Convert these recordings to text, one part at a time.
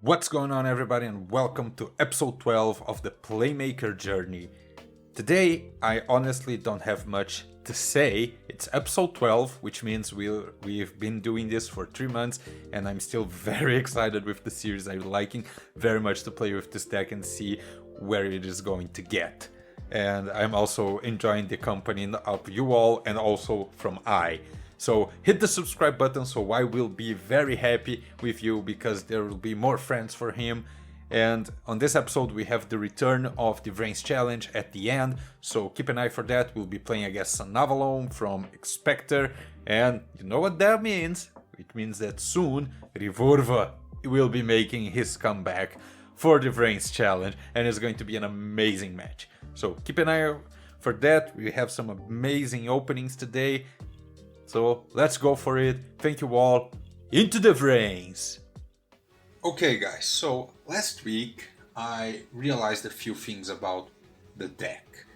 What's going on, everybody, and welcome to episode 12 of the Playmaker Journey. Today, I honestly don't have much to say. It's episode 12, which means we've been doing this for 3 months, and I'm still very excited with the series. I'm liking very much to play with this deck and see where it is going to get. And I'm also enjoying the company of you all and also from I. So hit the subscribe button so I will be very happy with you because there will be more friends for him. And on this episode we have the return of the Vrains challenge at the end, so keep an eye for that. We'll be playing against an Avalon from Expector, and you know what that means? It means that soon Rivorva will be making his comeback for the Vrains challenge, and it's going to be an amazing match. So keep an eye out for that. We have some amazing openings today. So let's go for it. Thank you all. Into the Vrains! Okay guys, so last week I realized a few things about the deck.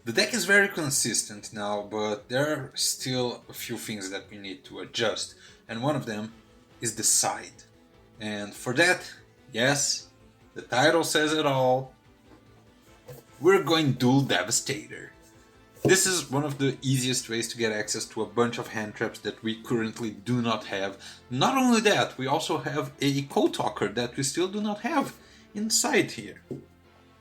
The deck is very consistent now, but there are still a few things that we need to adjust. And one of them is the side. And for that, yes, the title says it all. We're going Duel Devastator. This is one of the easiest ways to get access to a bunch of hand traps that we currently do not have. Not only that, we also have a Code Talker that we still do not have inside here.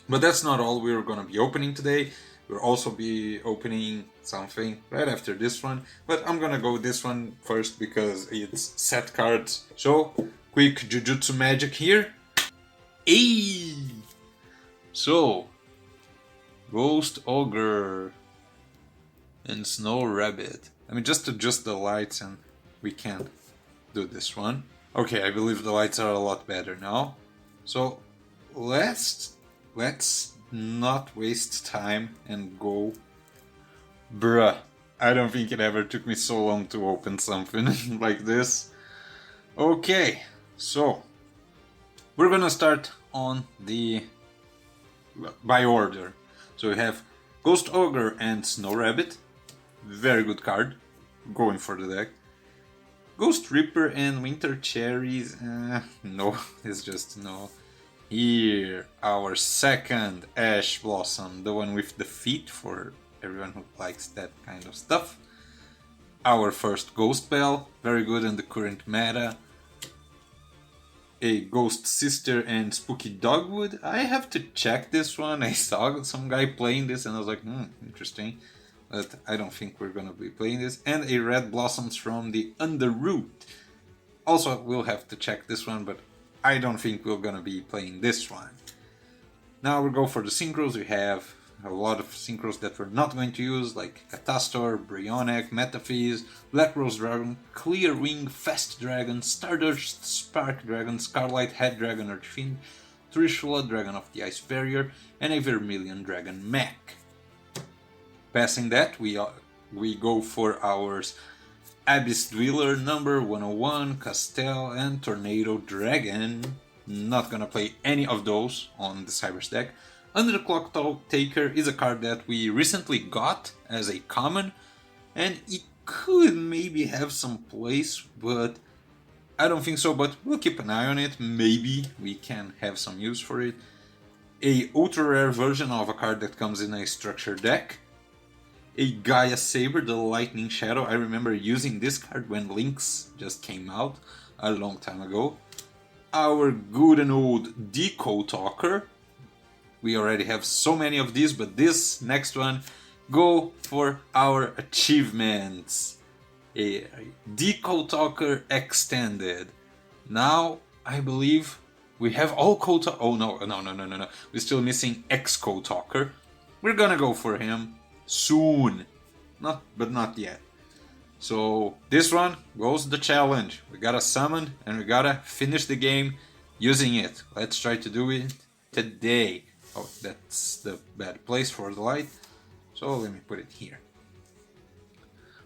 But that's not all we're going to be opening today. We'll also be opening something right after this one. But I'm going to go with this one first because it's set cards. So, quick Jujutsu magic here. Ayy! So, Ghost Ogre and Snow Rabbit. Let me just adjust the lights and we can do this one. Okay, I believe the lights are a lot better now. So let's not waste time and go. Bruh, I don't think it ever took me so long to open something like this. Okay, so we're gonna start on the by order. So we have Ghost Ogre and Snow Rabbit. Very good card. Going for the deck. Ghost Reaper and Winter Cherries. No, it's just no. Here, our second Ash Blossom. The one with the feet for everyone who likes that kind of stuff. Our first Ghost Bell. Very good in the current meta. A Ghost Sister and Spooky Dogwood. I have to check this one. I saw some guy playing this and I was like, interesting. But I don't think we're gonna be playing this. And a Red Blossoms from the Underroot. Also, we'll have to check this one, but I don't think we're gonna be playing this one. Now we'll go for the synchros. We have a lot of synchros that we're not going to use, like Catastor, Brionek, Metaphys, Black Rose Dragon, Clear Wing, Fast Dragon, Stardust, Spark Dragon, Scarlight Head Dragon Earthfiend, Trishula, Dragon of the Ice Barrier, and a Vermilion Dragon Mech. Passing that, we go for our Abyss Dweller number 101, Castell, and Tornado Dragon. Not gonna play any of those on the Cyberse deck. Under the Clock Taker is a card that we recently got as a common, and it could maybe have some place, but I don't think so, but we'll keep an eye on it. Maybe we can have some use for it. A ultra rare version of a card that comes in a structured deck. A Gaia Saber, the Lightning Shadow. I remember using this card when Lynx just came out a long time ago. Our good and old Code Talker. We already have so many of these, but this next one, go for our achievements. A Code Talker Extended. Now, I believe we have all Code Talker. Oh no. We're still missing Code Talker. We're gonna go for him soon. But not yet. So this one goes the challenge. We gotta summon and we gotta finish the game using it. Let's try to do it today. Oh, that's the bad place for the light. So let me put it here.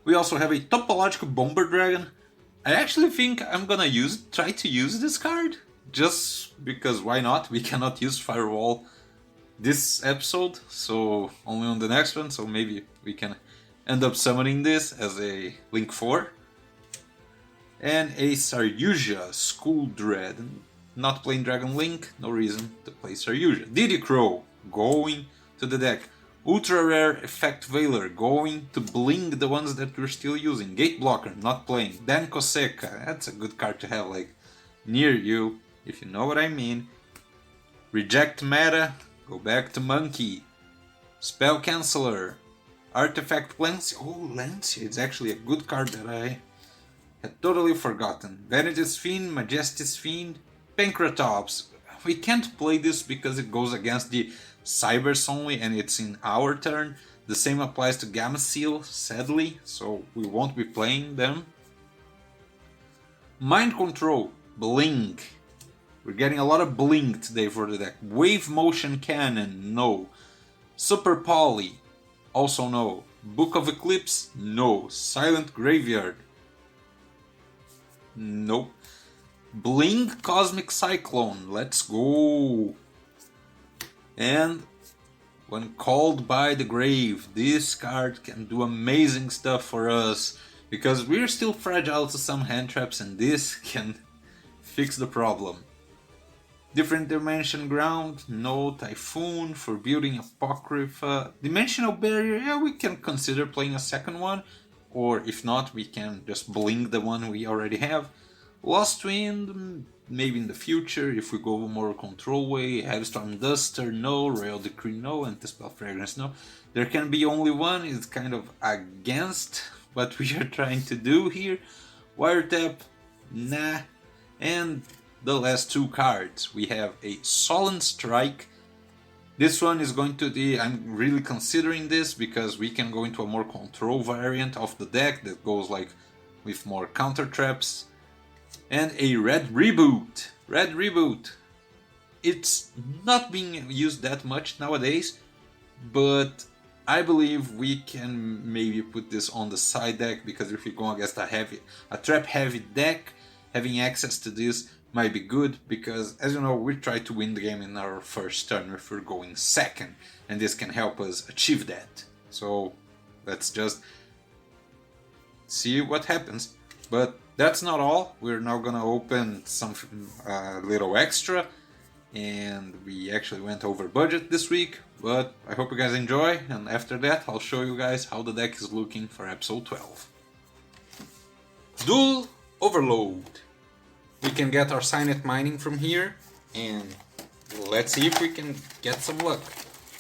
We also have a Topological Bomber Dragon. I actually think I'm gonna try to use this card. Just because why not? We cannot use Firewall this episode, so only on the next one, so maybe we can end up summoning this as a Link 4. and a Saryuja School Dread. Not playing Dragon Link, no reason to play Sir Yuja. Diddy Crow, going to the deck. Ultra Rare Effect Veiler, going to bling the ones that we're still using. Gate Blocker, not playing. Dan Koseka, that's a good card to have, like, near you, if you know what I mean. Reject Meta, go back to Monkey. Spell Canceller, Artifact Lancia. Oh, Lancia, it's actually a good card that I had totally forgotten. Vanity's Fiend, Majesty's Fiend, Pancratops. We can't play this because it goes against the Cyberse only and it's in our turn. The same applies to Gamma Seal, sadly, so we won't be playing them. Mind Control, Bling. We're getting a lot of bling today for the deck. Wave Motion Cannon, no. Super Poly, also no. Book of Eclipse, no. Silent Graveyard, nope. Bling Cosmic Cyclone, let's go. And when called by the grave, this card can do amazing stuff for us because we're still fragile to some hand traps and this can fix the problem. Different Dimension Ground, no. Typhoon, Forbuilding Apocrypha. Dimensional Barrier, yeah, we can consider playing a second one, or if not, we can just bling the one we already have. Lost Wind, maybe in the future, if we go more control way. Heavystorm Duster, no. Royal Decree, no. Anti-Spell Fragrance, no. There can be only one, it's kind of against what we are trying to do here. Wiretap, nah. And the last two cards, we have a Solemn Strike. This one is going to be, I'm really considering this because we can go into a more control variant of the deck that goes like with more counter traps. And a Red Reboot. Red Reboot. It's not being used that much nowadays, but I believe we can maybe put this on the side deck because if you go against a trap heavy deck, having access to this might be good because, as you know, we try to win the game in our first turn if we're going second, and this can help us achieve that. So let's just see what happens. But that's not all. We're now gonna open some little extra, and we actually went over budget this week, but I hope you guys enjoy, and after that I'll show you guys how the deck is looking for episode 12. Duel Overload. We can get our Signet Mining from here, and let's see if we can get some luck.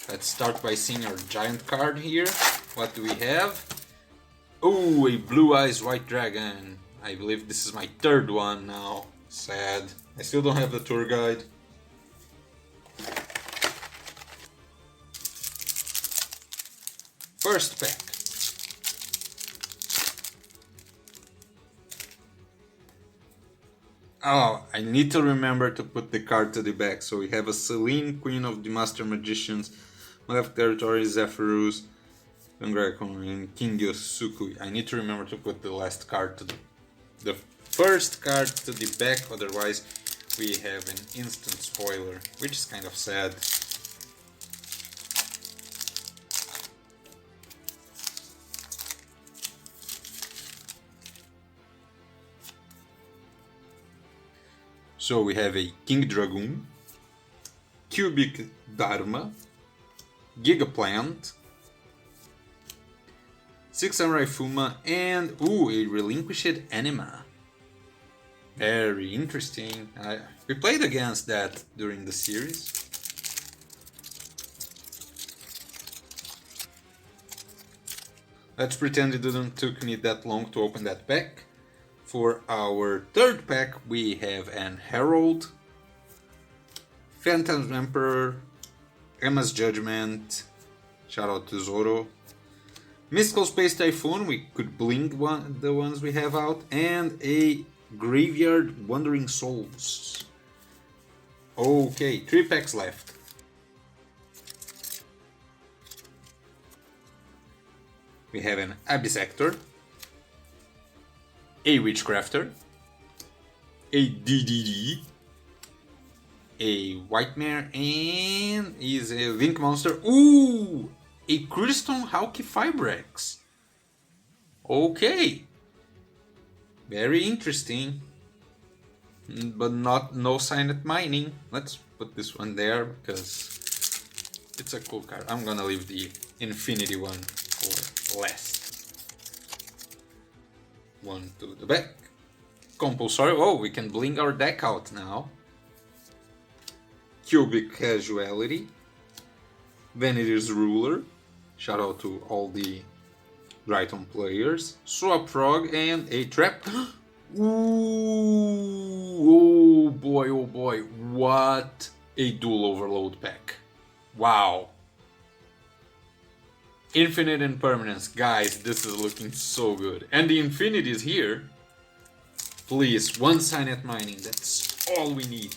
Let's start by seeing our giant card here. What do we have? Oh, a Blue Eyes White Dragon. I believe this is my third one now. Sad. I still don't have the tour guide. First pack. Oh, I need to remember to put the card to the back. So we have a Selene, Queen of the Master Magicians, Left Territory, Zephyrus, Gangrakon, and King Yosuku. I need to remember to put the last card to the first card to the back, otherwise we have an instant spoiler, which is kind of sad. So we have a King Dragoon, Cubic Dharma, Gigaplant, Six Samurai Fuma, and a Relinquished Anima. Very interesting. We played against that during the series. Let's pretend it didn't took me that long to open that pack. For our third pack, we have an Herald, Phantom Emperor, Emma's Judgment, shout out to Zoro, Mystical Space Typhoon, we could blink the ones we have out, and a Graveyard Wandering Souls. Okay, 3 packs left. We have an Abyssector, a Witchcrafter, a DDD, a Whitemare, and is a Link Monster. Ooh! A Crystal Hawk Fibrex. Okay. Very interesting. but no silent mining. Let's put this one there because it's a cool card. I'm gonna leave the infinity one for last. One to the back. Compulsory. Oh, we can bling our deck out now. Cubic Casualty. Vanity's Ruler. Shout out to all the Brighton players. Swap Frog and a Trap. Ooh, oh boy, what a Duel Overload pack. Wow. Infinite Impermanence, guys, this is looking so good. And the Infinity is here. Please, one Signet Mining, that's all we need.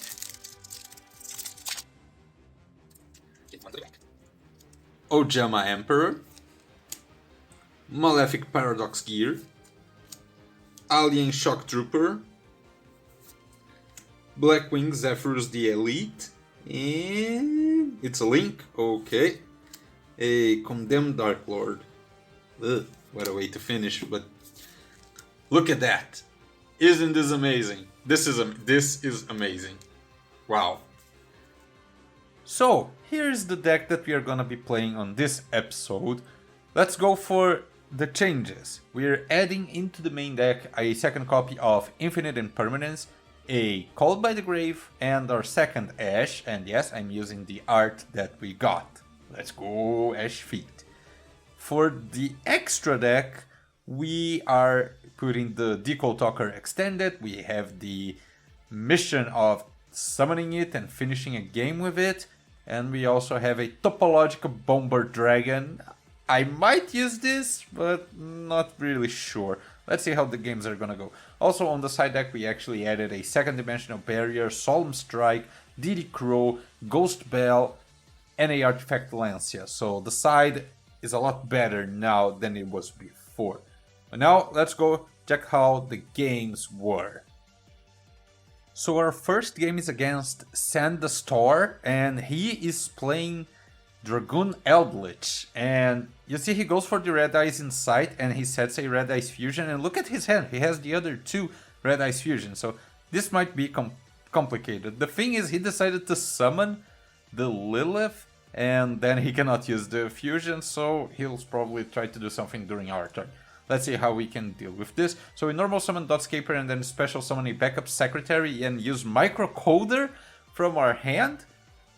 Ojama Emperor. Malefic Paradox Gear. Alien Shock Trooper. Blackwing Zephyrus the Elite. And it's a link, okay. A Condemned Dark Lord. Ugh, what a way to finish, but look at that. Isn't this amazing? This is amazing. Wow. So, here's the deck that we are gonna be playing on this episode. Let's go for the changes. We're adding into the main deck a second copy of Infinite Impermanence, a Called by the Grave, and our second Ash, and yes, I'm using the art that we got. Let's go Ash Feet. For the extra deck, we are putting the Code Talker Extended. We have the mission of summoning it and finishing a game with it. And we also have a Topological Bomber Dragon. I might use this, but not really sure. Let's see how the games are gonna go. Also on the side deck, we actually added a second dimensional barrier, Solemn Strike, Diddy Crow, Ghost Bell, and a Artifact Lancia. So the side is a lot better now than it was before. But now let's go check how the games were. So our first game is against Sand the Star, and he is playing Dragoon Eldlich. And you see he goes for the Red Eyes Insight and he sets a Red Eyes Fusion, and look at his hand, he has the other two Red Eyes Fusion, so this might be complicated. The thing is, he decided to summon the Lilith, and then he cannot use the fusion, so he'll probably try to do something during our turn. Let's see how we can deal with this. So we normal summon Dotscaper and then special summon a backup secretary and use Microcoder from our hand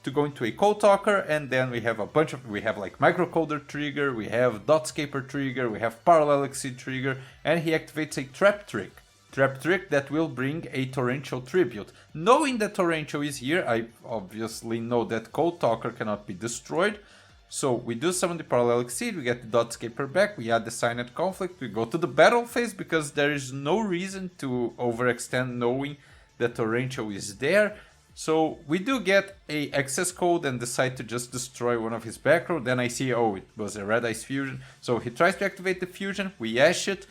to go into a Code Talker, and then we have a bunch of, we have like Microcoder trigger, we have Dotscaper trigger, we have Parallel Exceed trigger, and he activates a Trap Trick. Trap Trick that will bring a Torrential Tribute. Knowing that Torrential is here, I obviously know that Code Talker cannot be destroyed. So we do summon the Parallel Exceed, we get the Dotscaper back, we add the Signet Conflict, we go to the battle phase because there is no reason to overextend knowing that Torrential is there. So we do get a access code and decide to just destroy one of his back row. Then I see, oh, it was a Red Eyes Fusion. So he tries to activate the fusion, we ash it,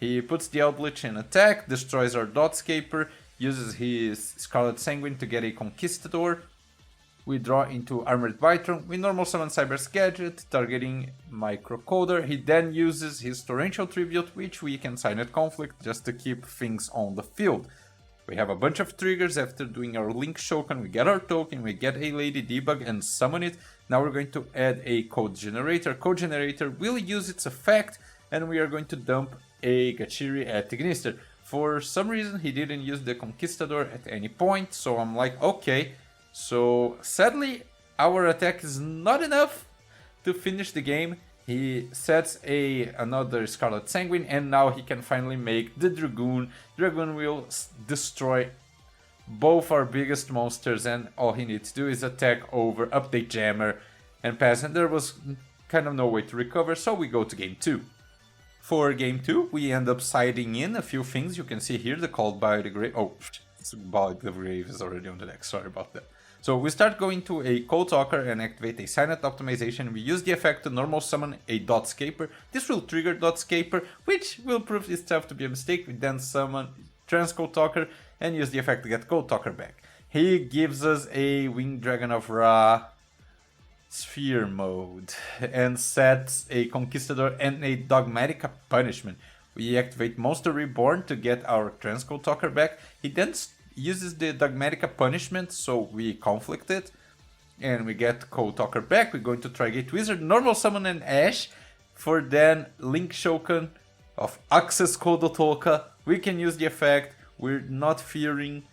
he puts the Eldlich in attack, destroys our Dotscaper, uses his Scarlet Sanguine to get a Conquistador. We draw into Armored Vitron, we normal summon Cyberse Gadget, targeting Microcoder. He then uses his Torrential Tribute, which we can Signet Conflict just to keep things on the field. We have a bunch of triggers after doing our Link Shokan, we get our token, we get a Lady Debug and summon it. Now we're going to add a Code Generator. Code Generator will use its effect, and we are going to dump a Gachiri at Ignister. For some reason he didn't use the Conquistador at any point, so I'm like, okay. So sadly, our attack is not enough to finish the game. He sets another Scarlet Sanguine, and now he can finally make the Dragoon. Dragoon will destroy both our biggest monsters, and all he needs to do is attack over, update Jammer, and pass. And there was kind of no way to recover, so we go to game 2. For game 2, we end up siding in a few things. You can see here the Called by the Grave. Oh, by the Grave is already on the deck, sorry about that. So we start going to a Code Talker and activate a Signet Optimization. We use the effect to normal summon a Dotscaper. This will trigger Dotscaper, which will prove itself to be a mistake. We then summon Code Talker and use the effect to get Code Talker back. He gives us a Winged Dragon of Ra Sphere mode and sets a Conquistador and a Dogmatica Punishment. We activate Monster Reborn to get our Code Talker back. He then uses the Dogmatica punishment, so we conflict it. And we get Code Talker back. We're going to Trigate Wizard, normal summon an Ash, for then Link Shokan of Access Code Talker. We can use the effect, we're not fearing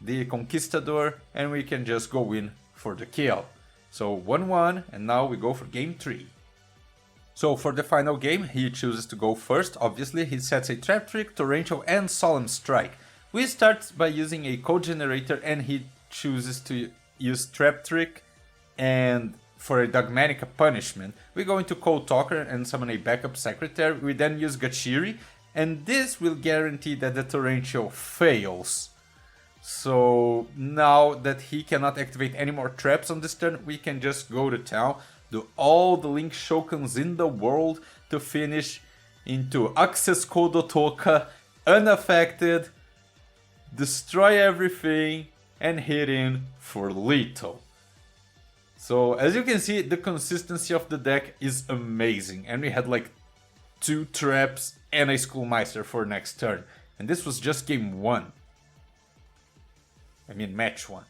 the Conquistador, and we can just go in for the kill. So 1-1, and now we go for game 3. So for the final game, he chooses to go first. Obviously, he sets a Trap Trick, Torrential, and Solemn Strike. We start by using a code generator, and he chooses to use Trap Trick, and for a Dogmatica punishment, we go into Code Talker and summon a backup secretary. We then use Gachiri, and this will guarantee that the Torrential fails. So now that he cannot activate any more traps on this turn, we can just go to town, do all the Link Shokans in the world to finish into Access Code Talker, unaffected, destroy everything, and hit in for lethal. So as you can see, the consistency of the deck is amazing, and we had like 2 traps and a Schoolmeister for next turn. And this was just game 1. I mean match 1.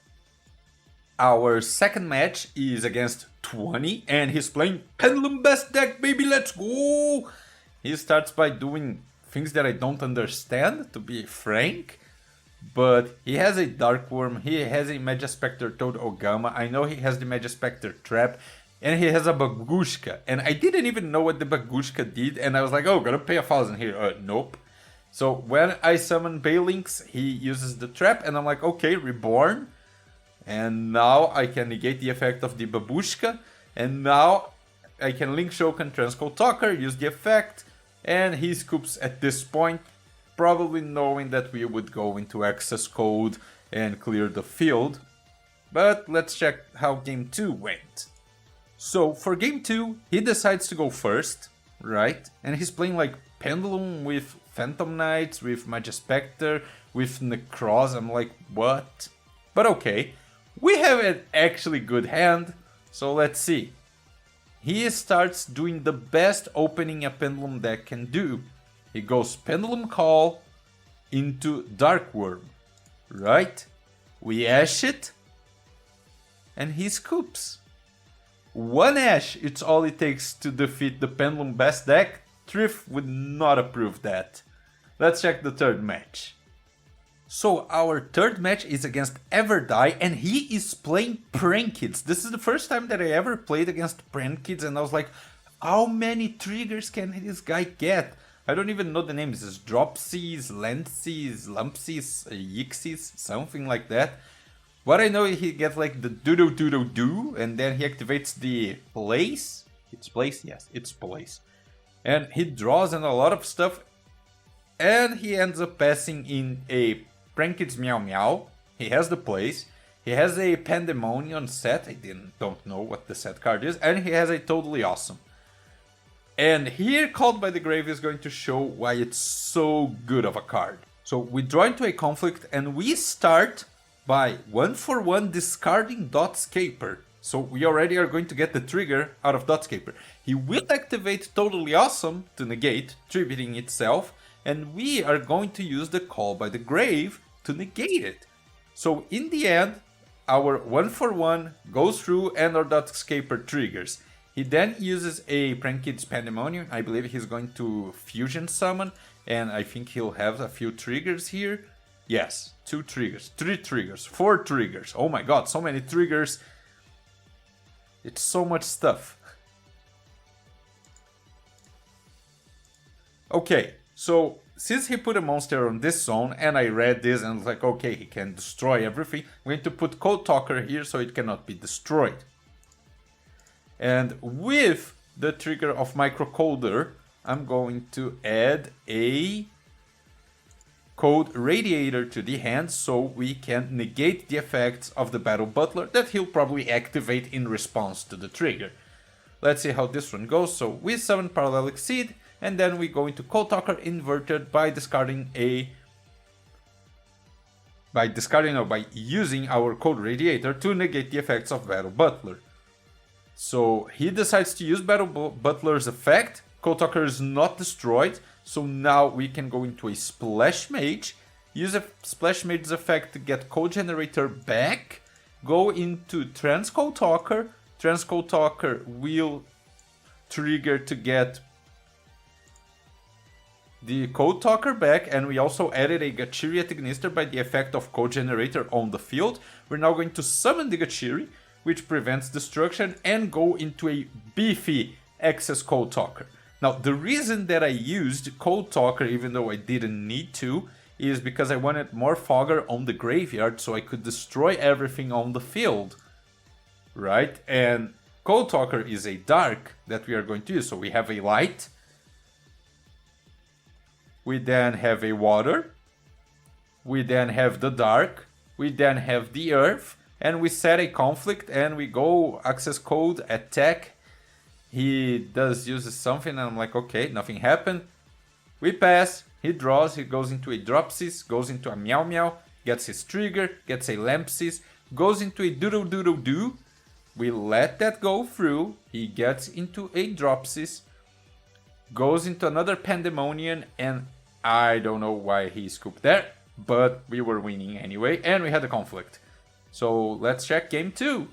Our second match is against 20, and he's playing Pendulum Best deck, baby, let's go! He starts by doing things that I don't understand, to be frank. But he has a Dark Worm, he has a Magispector Toad Ogama, I know he has the Magispector Trap, and he has a Bagushka. And I didn't even know what the Bagushka did, and I was like, oh, gotta pay 1,000 here. Nope. So when I summon Balinks, he uses the trap, and I'm like, okay, Reborn. And now I can negate the effect of the Babushka, and now I can Link Shokan Transcode Talker, use the effect, and he scoops at this point, probably knowing that we would go into access code and clear the field. But let's check how game 2 went. So for game 2, he decides to go first, right? And he's playing like Pendulum with Phantom Knights, with Magispector, with Necroz. I'm like, what? But okay, we have an actually good hand, so let's see. He starts doing the best opening a Pendulum deck can do. He goes Pendulum Call into Dark Worm, right? We Ash it, and he scoops. 1 Ash, it's all it takes to defeat the Pendulum Best deck. Thrift would not approve that. Let's check the third match. So our third match is against Everdie, and he is playing Prank Kids. This is the first time that I ever played against Prank Kids, and I was like, how many triggers can this guy get? I don't even know the names. It's Dropsies, Landsies, Lumpsies, Yixies, something like that. What I know, he gets like the do-do-do-do-do, and then he activates the place. It's place? Yes, it's place. And he draws and a lot of stuff, and he ends up passing in a Prankid's Meow Meow. He has the place. He has a Pandemonium set. I don't know what the set card is. And he has a Totally Awesome. And here Called by the Grave is going to show why it's so good of a card. So we draw into a conflict, and we start by 1/1 discarding Dotscaper. So we already are going to get the trigger out of Dotscaper. He will activate Totally Awesome to negate, tributing itself, and we are going to use the Call by the Grave to negate it. So in the end, our 1/1 goes through and our Dotscaper triggers. He then uses a Prankid's Pandemonium. I believe he's going to Fusion Summon, and I think he'll have a few triggers here. Yes, 2 triggers, 3 triggers, 4 triggers. Oh my god, so many triggers. It's so much stuff. Okay, so since he put a monster on this zone, and I read this and was like, okay, he can destroy everything, I'm going to put Code Talker here so it cannot be destroyed. And with the trigger of Microcoder, I'm going to add a Code Radiator to the hand so we can negate the effects of the Battle Butler that he'll probably activate in response to the trigger. Let's see how this one goes. So we summon Parallelic Seed, and then we go into Code Talker inverted by using our Code Radiator to negate the effects of Battle Butler. So he decides to use Battle Butler's effect. Code Talker is not destroyed, so now we can go into a Splash Mage, use a Splash Mage's effect to get Code Generator back, go into Code Talker. Code Talker will trigger to get the Code Talker back, and we also added a Gachiri Ignister by the effect of Code Generator on the field. We're now going to summon the Gachiri, which prevents destruction, and go into a beefy Access Code Talker. Now, the reason that I used Code Talker, even though I didn't need to, is because I wanted more Fogger on the graveyard so I could destroy everything on the field. Right? And Code Talker is a dark that we are going to use. So we have a light. We then have a water. We then have the dark. We then have the earth. And we set a conflict and we go access code, attack. He does use something and I'm like, okay, nothing happened. We pass, he draws, he goes into a Dropsys, goes into a Meow Meow, gets his trigger, gets a Lampsys, goes into a Doodle Doodle Doo. We let that go through, he gets into a Dropsys, goes into another Pandemonium, and I don't know why he scooped there, but we were winning anyway, and we had a conflict. So let's check game 2.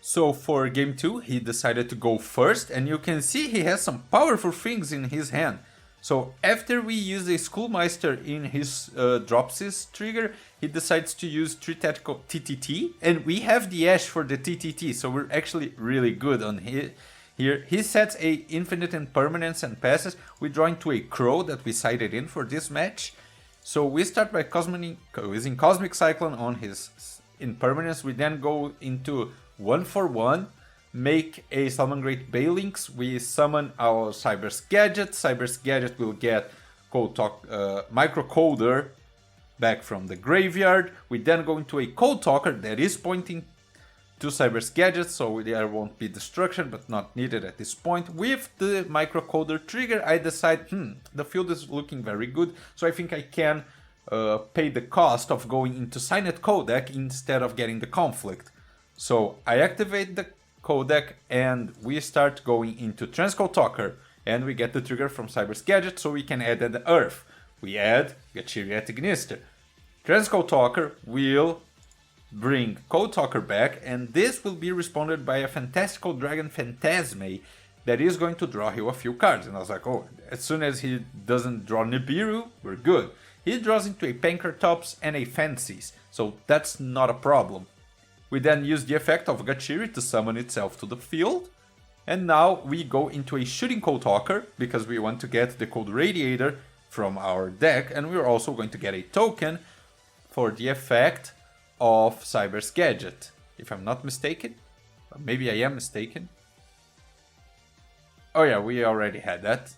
So for game 2, he decided to go first, and you can see he has some powerful things in his hand. So after we use a Schoolmeister in his Dropsys trigger, he decides to use 3 tactical TTT, and we have the Ash for the TTT, so we're actually really good on here. He sets a Infinite Impermanence and passes. We draw into a Crow that we sided in for this match. So we start by using Cosmic Cyclone on his Impermanence. We then go into 1/1, make a Salamangreat Balinx. We summon our Cyberse Gadget. Cyberse Gadget will get Microcoder back from the graveyard. We then go into a Code Talker that is pointing to Cyberse Gadget, so there won't be destruction, but not needed at this point. With the Microcoder trigger, I decide, the field is looking very good, so I think I can pay the cost of going into Cynet Codec instead of getting the conflict. So I activate the codec and we start going into Code Talker, and we get the trigger from Cyberse Gadget so we can add the Earth. We add Gachiri Ignister. Code Talker will bring Code Talker back, and this will be responded by a fantastical Dragon Phantasme that is going to draw you a few cards. And I was like, oh, as soon as he doesn't draw Nibiru, we're good. He draws into a Pankratops and a Fancies, so that's not a problem. We then use the effect of Gachiri to summon itself to the field. And now we go into a Shooting Code Talker because we want to get the Code Radiator from our deck, and we're also going to get a token for the effect of Cyberse Gadget. If I'm not mistaken, maybe I am mistaken. Oh yeah, we already had that.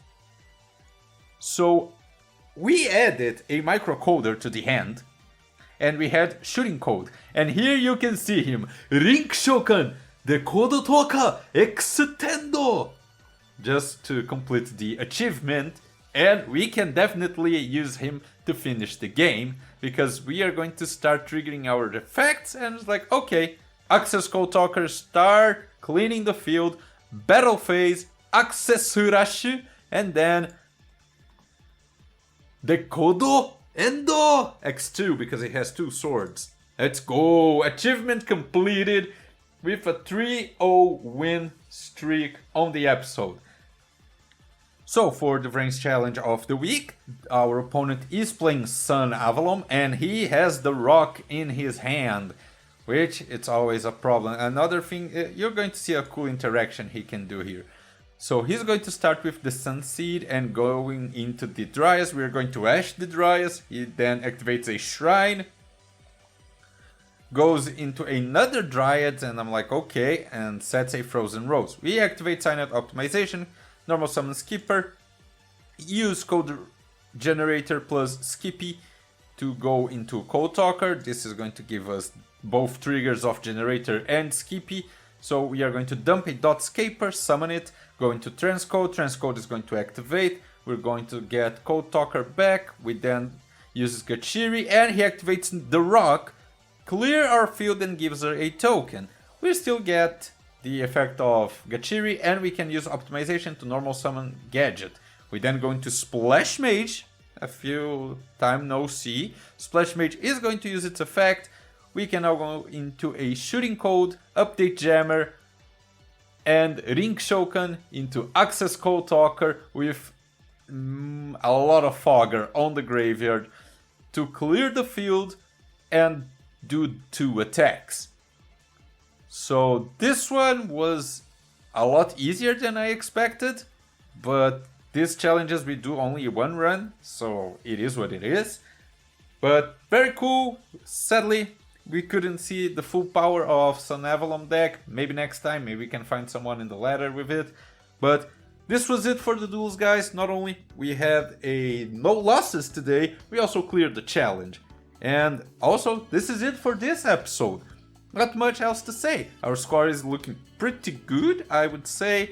So we added a Microcoder to the hand, and we had Shooting Code. And here you can see him, Rinkshokan, the Code Talker Extendo, just to complete the achievement. And we can definitely use him to finish the game, because we are going to start triggering our effects, and it's like, okay, Access Code Talker, start cleaning the field, battle phase, Access Rush, and then the Kodo Endo X2, because it has 2 swords. Let's go! Achievement completed with a 3-0 win streak on the episode. So for the Vrains challenge of the week, our opponent is playing Sun Avalon, and he has the rock in his hand, which it's always a problem. Another thing, you're going to see a cool interaction he can do here. So he's going to start with the Sunseed and going into the Dryas. We're going to Ash the Dryas. He then activates a Shrine, goes into another Dryad, and I'm like, okay, and sets a Frozen Rose. We activate Cynet Optimization, normal summon Skipper, use Code Generator plus Skippy to go into Code Talker. This is going to give us both triggers of Generator and Skippy. So we are going to dump a Dotscaper, summon it, go into Transcode. Transcode is going to activate. We're going to get Code Talker back. We then use Gachiri, and he activates the rock, clear our field, and gives her a token. We still get the effect of Gachiri, and we can use optimization to normal summon Gadget. We then go into Splash Mage, a few time no see. Splash Mage is going to use its effect. We can now go into a Shooting Code, Update Jammer, and Ring Shokan into Access Code Talker with a lot of Fogger on the graveyard to clear the field and do 2 attacks. So this one was a lot easier than I expected, but these challenges we do only 1 run, so it is what it is. But very cool. Sadly, we couldn't see the full power of Sun Avalon deck. Maybe next time, maybe we can find someone in the ladder with it. But this was it for the duels, guys. Not only we had no losses today, we also cleared the challenge. And also, this is it for this episode. Not much else to say. Our score is looking pretty good, I would say.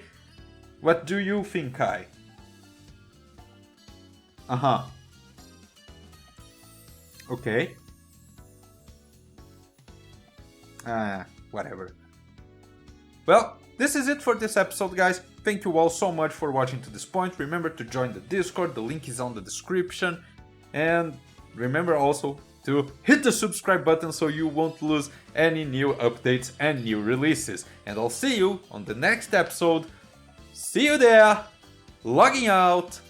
What do you think, Kai? Okay. Whatever. Well, this is it for this episode, guys. Thank you all so much for watching to this point. Remember to join the Discord, the link is on the description. And remember also to hit the subscribe button so you won't lose any new updates and new releases. And I'll see you on the next episode. See you there. Logging out.